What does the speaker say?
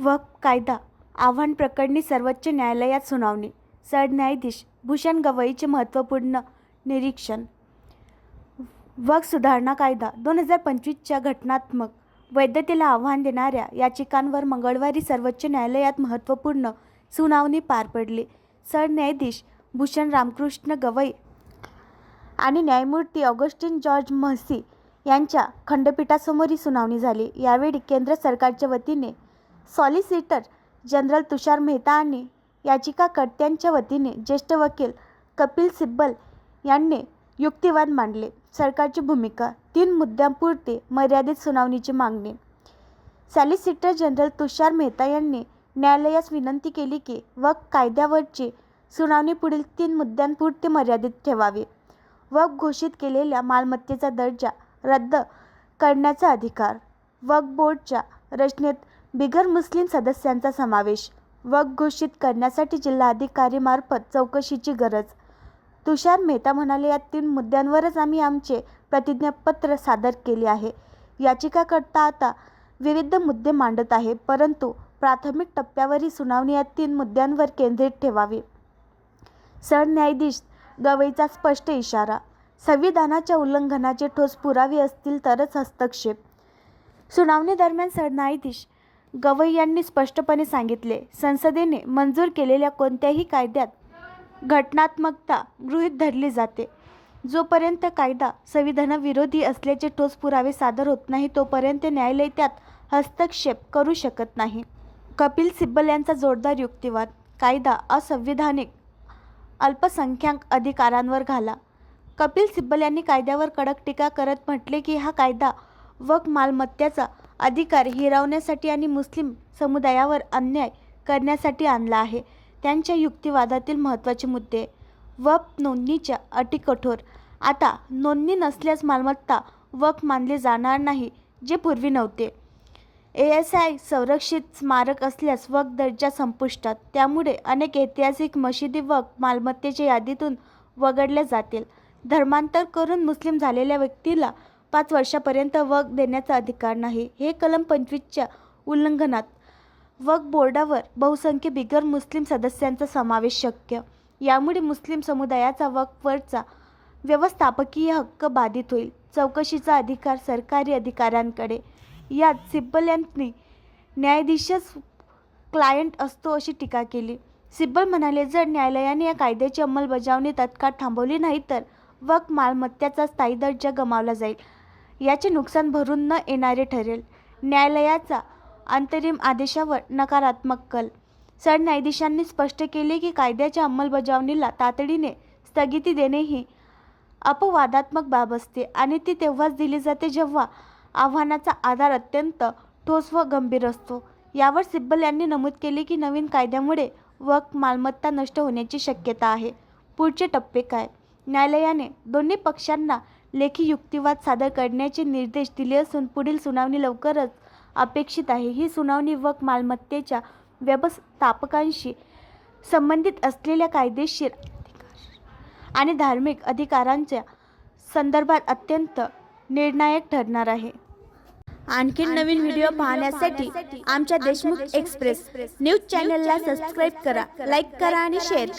वक्फ कायदा आव्हान प्रकरणी सर्वोच्च न्यायालयात सुनावणी. सरन्यायाधीश भूषण गवईचे महत्त्वपूर्ण निरीक्षण. वक्फ सुधारणा कायदा 2025च्या घटनात्मक वैधतेला आव्हान देणाऱ्या याचिकांवर मंगळवारी सर्वोच्च न्यायालयात महत्त्वपूर्ण सुनावणी पार पडली. सरन्यायाधीश भूषण रामकृष्ण गवई आणि न्यायमूर्ती ऑगस्टिन जॉर्ज महसी यांच्या खंडपीठासमोर ही सुनावणी झाली. यावेळी केंद्र सरकारच्या वतीने सॉलिसिटर जनरल तुषार मेहता आणि याचिकाकर्त्यांच्या वतीने ज्येष्ठ वकील कपिल सिब्बल यांनी युक्तिवाद मांडले. सरकारची भूमिका, 3 मुद्द्यांपुरती मर्यादित सुनावणीची मागणी. सॉलिसिटर जनरल तुषार मेहता यांनी न्यायालयास विनंती केली की वक्फ कायद्यावरची सुनावणी पुढील 3 मुद्द्यांपुरती मर्यादित ठेवावी. वक्फ घोषित केलेल्या मालमत्तेचा दर्जा रद्द करण्याचा अधिकार, वक्फ बोर्डाच्या रचनेत बिगर मुस्लिम सदस्यांचा समावेश, वक्फ घोषित करण्यासाठी जिल्हाधिकारीमार्फत चौकशीची गरज. तुषार मेहता म्हणाले, या 3 मुद्द्यांवरच आम्ही आमचे प्रतिज्ञापत्र सादर केले आहे. याचिकाकर्ता आता विविध मुद्दे मांडत आहे, परंतु प्राथमिक टप्प्यावर ही सुनावणी या 3 मुद्द्यांवर केंद्रित ठेवावी. सरन्यायाधीश गवईचा स्पष्ट इशारा. संविधानाच्या उल्लंघनाचे ठोस पुरावे असतील तरच हस्तक्षेप. सुनावणीदरम्यान सरन्यायाधीश गवई यांनी स्पष्टपणे सांगितले, संसदेने मंजूर केलेल्या कोणत्याही कायद्यात घटनात्मकता गृहीत धरली जाते. जोपर्यंत कायदा संविधानाविरोधी असल्याचे ठोस पुरावे सादर होत नाही तोपर्यंत न्यायालय त्यात हस्तक्षेप करू शकत नाही. कपिल सिब्बल यांचा जोरदार युक्तिवाद. कायदा असंविधानिक अल्पसंख्याक अधिकारांवर घाला. कपिल सिब्बल यांनी कायद्यावर कडक टीका करत म्हटले की हा कायदा वक्फ मालमत्तेचा अधिकार हिरावण्यासाठी आणि मुस्लिम समुदायावर अन्याय करण्यासाठी आणला आहे. त्यांच्या युक्तिवादातील महत्त्वाचे मुद्दे. वक्फ नोंदणीच्या अटी कठोर. आता नोंदणी नसल्यास मालमत्ता वक्फ मानली जाणार नाही, जे पूर्वी नव्हते. ASI संरक्षित स्मारक असल्यास वक्फ दर्जा संपुष्टात. त्यामुळे अनेक ऐतिहासिक मशिदी वक्फ मालमत्तेच्या यादीतून वगळल्या जातील. धर्मांतर करून मुस्लिम झालेल्या व्यक्तीला 5 वर्षांपर्यंत वक्फ देण्याचा अधिकार नाही. हे कलम 25च्या उल्लंघनात. वक्फ बोर्डावर बहुसंख्य बिगर मुस्लिम सदस्यांचा समावेश शक्य. यामुळे मुस्लिम समुदायाचा वक्फवरचा व्यवस्थापकीय हक्क बाधित होईल. चौकशीचा अधिकार सरकारी अधिकाऱ्यांकडे. यात सिब्बल यांनी न्यायाधीशच क्लायंट असतो अशी टीका केली. सिब्बल म्हणाले, जर न्यायालयाने या कायद्याची अंमलबजावणी तत्काळ थांबवली नाही तर वक्फ मालमत्तेचा स्थायी दर्जा गमावला जाईल. याचे नुकसान भरून न येणारे ठरेल. न्यायालयाचा अंतरिम आदेशावर नकारात्मक कल. सरन्यायाधीशांनी स्पष्ट केले की कायद्याच्या अंमलबजावणीला तातडीने स्थगिती देणे ही अपवादात्मक बाब असते आणि ती तेव्हाच दिली जाते जेव्हा आव्हानाचा आधार अत्यंत ठोस व गंभीर असतो. यावर सिब्बल यांनी नमूद केले की नवीन कायद्यामुळे वक्फ मालमत्ता नष्ट होण्याची शक्यता आहे. पुढचे टप्पे काय? न्यायालयाने दोन्ही पक्षांना लेखी युक्तिवाद सादर करण्याचे निर्देश दिले असून पुढील सुनावणी लवकरच अपेक्षित आहे. ही सुनावणी वक्फ मालमत्तेच्या व्यवस्थापकांशी संबंधित असलेल्या कायदेशीर आणि धार्मिक अधिकारांच्या संदर्भात अत्यंत निर्णायक ठरणार आहे. आणखी नवीन व्हिडिओ पाहण्यासाठी आमच्या देशमुख एक्सप्रेस न्यूज चॅनलला सबस्क्राईब करा, लाईक करा आणि शेअर करा.